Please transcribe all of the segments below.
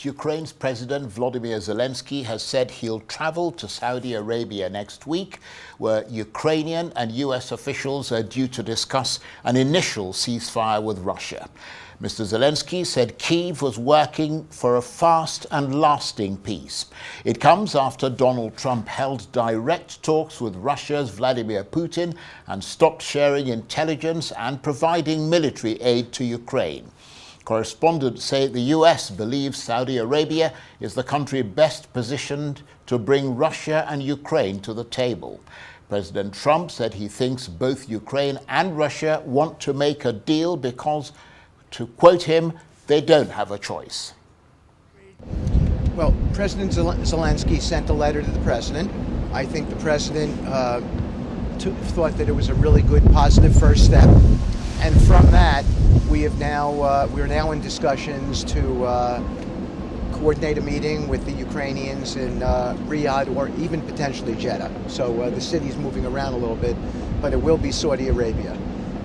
Ukraine's President Volodymyr Zelensky has said he'll travel to Saudi Arabia next week, where Ukrainian and US officials are due to discuss an initial ceasefire with Russia. Mr. Zelensky said Kyiv was working for a fast and lasting peace. It comes after Donald Trump held direct talks with Russia's Vladimir Putin and stopped sharing intelligence and providing military aid to Ukraine. Correspondents say the US believes Saudi Arabia is the country best positioned to bring Russia and Ukraine to the table. President Trump said he thinks both Ukraine and Russia want to make a deal because, to quote him, they don't have a choice. Well, President Zelensky sent a letter to the president. I think the president thought that it was a really good, positive first step. And from that, we're now in discussions to coordinate a meeting with the Ukrainians in Riyadh or even potentially Jeddah. So the city's moving around a little bit, but it will be Saudi Arabia.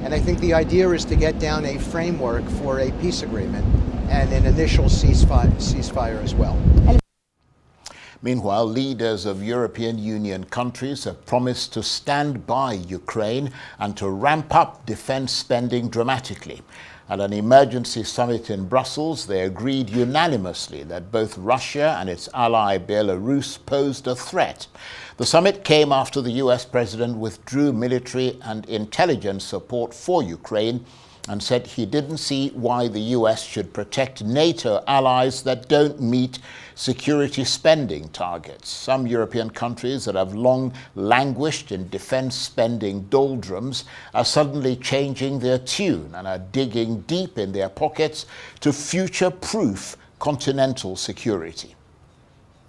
And I think the idea is to get down a framework for a peace agreement and an initial ceasefire as well. Meanwhile, leaders of European Union countries have promised to stand by Ukraine and to ramp up defense spending dramatically. At an emergency summit in Brussels, they agreed unanimously that both Russia and its ally Belarus posed a threat. The summit came after the US president withdrew military and intelligence support for Ukraine and said he didn't see why the US should protect NATO allies that don't meet security spending targets. Some European countries that have long languished in defense spending doldrums are suddenly changing their tune and are digging deep in their pockets to future-proof continental security.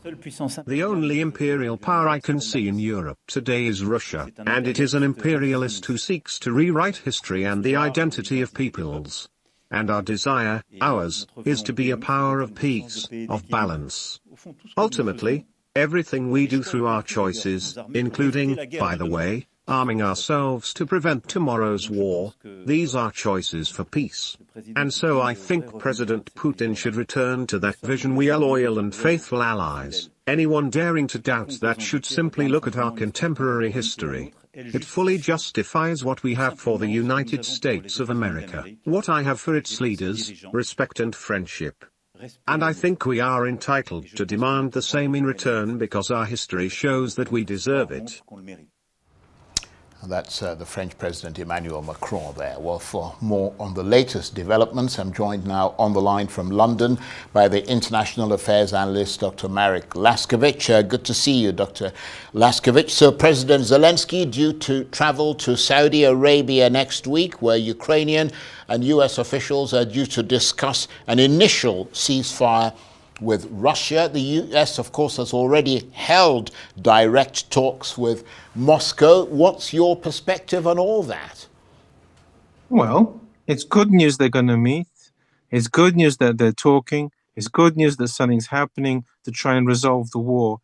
The only imperial power I can see in Europe today is Russia, and it is an imperialist who seeks to rewrite history and the identity of peoples. And our desire, ours, is to be a power of peace, of balance. Ultimately, everything we do through our choices, including, by the way, arming ourselves to prevent tomorrow's war, these are choices for peace. And so I think President Putin should return to that vision. We are loyal and faithful allies. Anyone daring to doubt that should simply look at our contemporary history. It fully justifies what we have for the United States of America, what I have for its leaders, respect and friendship. And I think we are entitled to demand the same in return because our history shows that we deserve it. And that's the French President Emmanuel Macron there. Well, for more on the latest developments, I'm joined now on the line from London by the international affairs analyst, Dr. Marek Laskiewicz. Good to see you, Dr. Laskiewicz. So President Zelensky due to travel to Saudi Arabia next week, where Ukrainian and US officials are due to discuss an initial ceasefire with Russia. The US, of course, has already held direct talks with Moscow. What's your perspective on all that? Well, it's good news they're going to meet. It's good news that they're talking. It's good news that something's happening to try and resolve the war.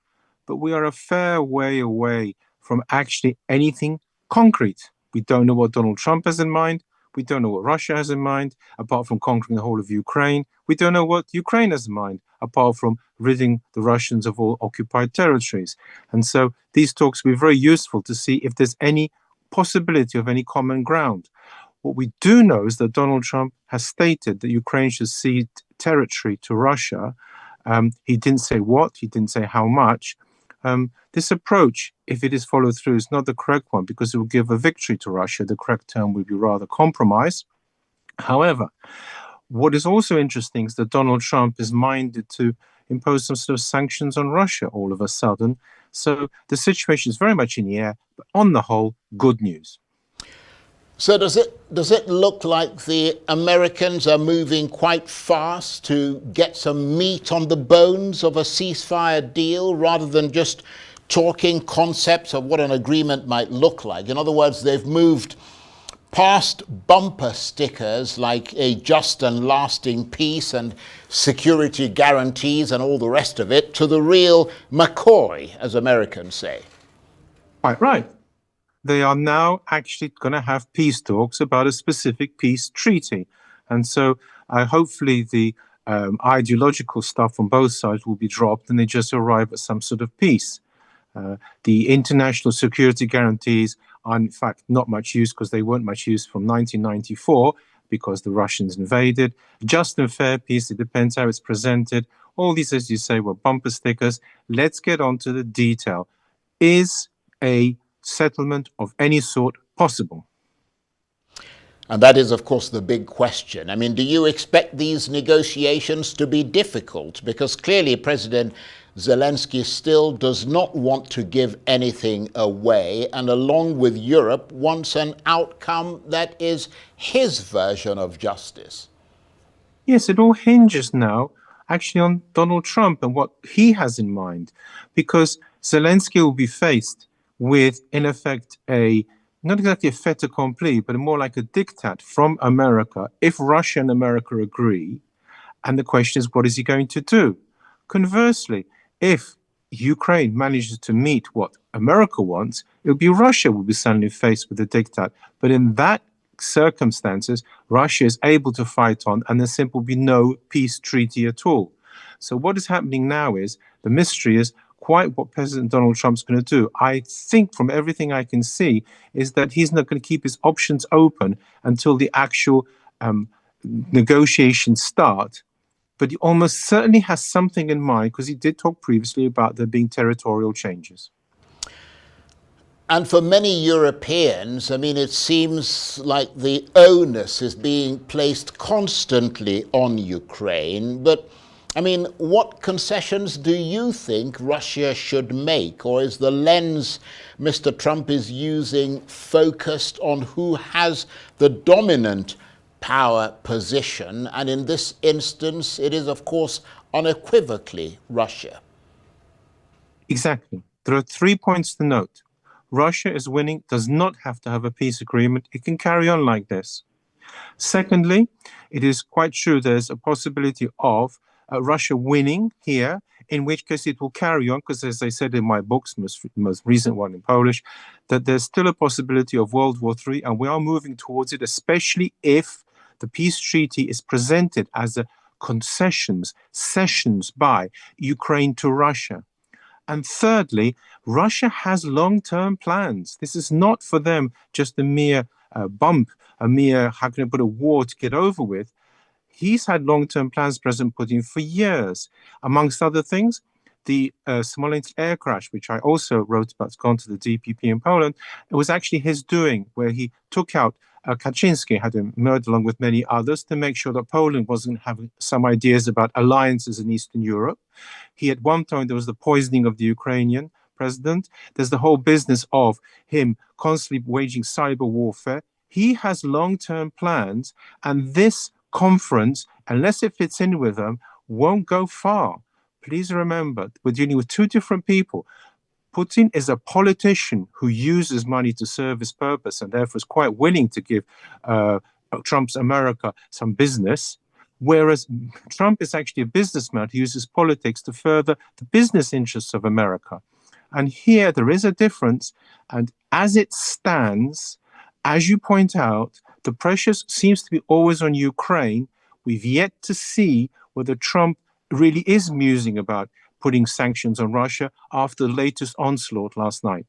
But we are a fair way away from actually anything concrete. We don't know what Donald Trump has in mind. We don't know what Russia has in mind, apart from conquering the whole of Ukraine. We don't know what Ukraine has in mind, apart from ridding the Russians of all occupied territories. And so these talks will be very useful to see if there's any possibility of any common ground. What we do know is that Donald Trump has stated that Ukraine should cede territory to Russia. He didn't say what, he didn't say how much. This approach, if it is followed through, is not the correct one because it will give a victory to Russia. The correct term would be rather compromise. However, what is also interesting is that Donald Trump is minded to impose some sort of sanctions on Russia all of a sudden. So the situation is very much in the air, but on the whole, good news. So does it look like the Americans are moving quite fast to get some meat on the bones of a ceasefire deal rather than just talking concepts of what an agreement might look like? In other words, they've moved past bumper stickers like a just and lasting peace and security guarantees and all the rest of it to the real McCoy, as Americans say. Quite right. They are now actually going to have peace talks about a specific peace treaty. And so hopefully the ideological stuff on both sides will be dropped and they just arrive at some sort of peace. The international security guarantees are in fact not much use because they weren't much use from 1994 because the Russians invaded. Just and fair peace, it depends how it's presented. All these, as you say, were bumper stickers. Let's get on to the detail. Is a settlement of any sort possible? And that is, of course, the big question. I mean, do you expect these negotiations to be difficult? Because clearly President Zelensky still does not want to give anything away, and along with Europe, wants an outcome that is his version of justice. Yes, it all hinges now actually on Donald Trump and what he has in mind, because Zelensky will be faced with, in effect, not exactly a fait accompli, but more like a diktat from America if Russia and America agree. And the question is, what is he going to do? Conversely, if Ukraine manages to meet what America wants, it'll be Russia will be suddenly faced with a diktat. But in that circumstances, Russia is able to fight on, and there simply will be no peace treaty at all. So what is happening now is, the mystery is quite what President Donald Trump's going to do. I think from everything I can see is that he's not going to keep his options open until the actual negotiations start. But he almost certainly has something in mind, because he did talk previously about there being territorial changes. And for many Europeans, I mean, it seems like the onus is being placed constantly on Ukraine. But, I mean, what concessions do you think Russia should make? Or is the lens Mr. Trump is using focused on who has the dominant power position? And in this instance, it is, of course, unequivocally Russia. Exactly. There are 3 points to note. Russia is winning, does not have to have a peace agreement. It can carry on like this. Secondly, it is quite true there's a possibility of Russia winning here, in which case it will carry on, because as I said in my books, most recent one in Polish, that there's still a possibility of World War III, and we are moving towards it, especially if the peace treaty is presented as a cessions by Ukraine to Russia. And thirdly, Russia has long-term plans. This is not for them just a mere bump, a mere, how can I put, a war to get over with. He's had long-term plans, President Putin, for years. Amongst other things, the Smolensk air crash, which I also wrote about, it's gone to the DPP in Poland, it was actually his doing, where he took out Kaczynski, had him murdered along with many others, to make sure that Poland wasn't having some ideas about alliances in Eastern Europe. He, at one time, there was the poisoning of the Ukrainian president. There's the whole business of him constantly waging cyber warfare. He has long-term plans, and this conference, unless it fits in with them, won't go far. Please remember, we're dealing with two different people. Putin is a politician who uses money to serve his purpose and therefore is quite willing to give Trump's America some business, whereas Trump is actually a businessman who uses politics to further the business interests of America. And here there is a difference, and as it stands, as you point out, the pressure seems to be always on Ukraine. We've yet to see whether Trump really is musing about putting sanctions on Russia after the latest onslaught last night.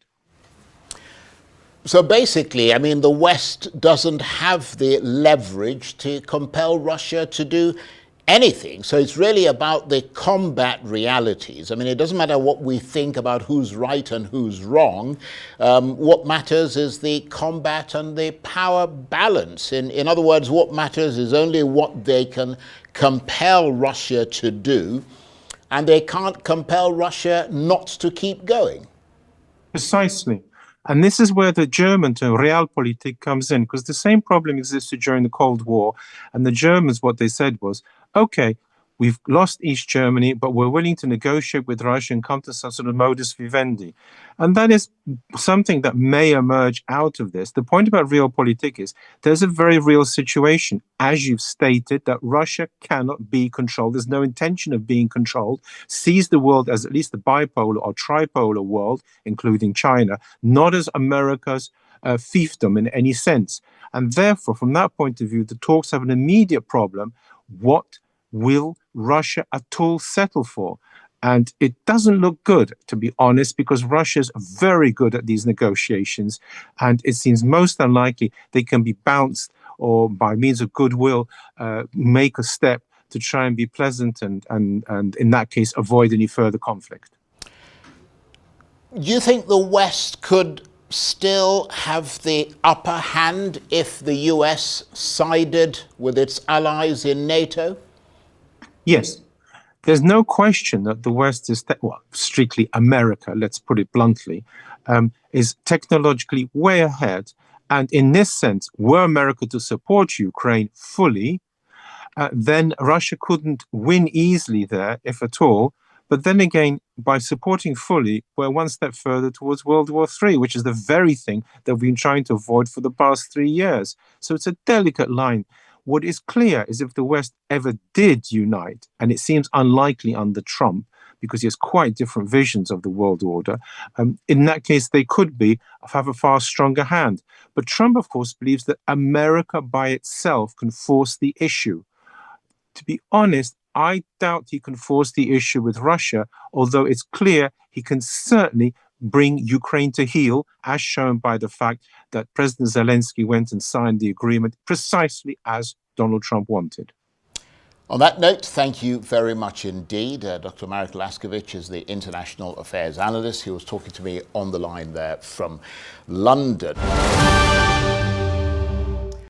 So basically, I mean, the West doesn't have the leverage to compel Russia to do anything. So it's really about the combat realities. I mean, it doesn't matter what we think about who's right and who's wrong. What matters is the combat and the power balance. In other words, what matters is only what they can compel Russia to do, and they can't compel Russia not to keep going. Precisely. And this is where the German term Realpolitik comes in, because the same problem existed during the Cold War. And the Germans, what they said was, okay, we've lost East Germany, but we're willing to negotiate with Russia and come to some sort of modus vivendi. And that is something that may emerge out of this. The point about Realpolitik is there's a very real situation, as you've stated, that Russia cannot be controlled. There's no intention of being controlled, sees the world as at least a bipolar or tripolar world, including China, not as America's fiefdom in any sense. And therefore, from that point of view, the talks have an immediate problem. What will Russia at all settle for. And it doesn't look good, to be honest, because Russia's very good at these negotiations, and it seems most unlikely they can be bounced or by means of goodwill make a step to try and be pleasant and in that case avoid any further conflict. Do you think the West could still have the upper hand if the US sided with its allies in NATO? Yes. There's no question that the West is, well, strictly America, let's put it bluntly, is technologically way ahead. And in this sense, were America to support Ukraine fully, then Russia couldn't win easily there, if at all. But then again, by supporting fully, we're one step further towards World War III, which is the very thing that we've been trying to avoid for the past 3 years. So it's a delicate line. What is clear is if the West ever did unite, and it seems unlikely under Trump, because he has quite different visions of the world order, in that case, they could have a far stronger hand. But Trump, of course, believes that America by itself can force the issue. To be honest, I doubt he can force the issue with Russia, although it's clear he can certainly bring Ukraine to heel, as shown by the fact that President Zelensky went and signed the agreement precisely as Donald Trump wanted. On that note, thank you very much indeed. Dr. Marek Laskiewicz is the International Affairs Analyst. He was talking to me on the line there from London.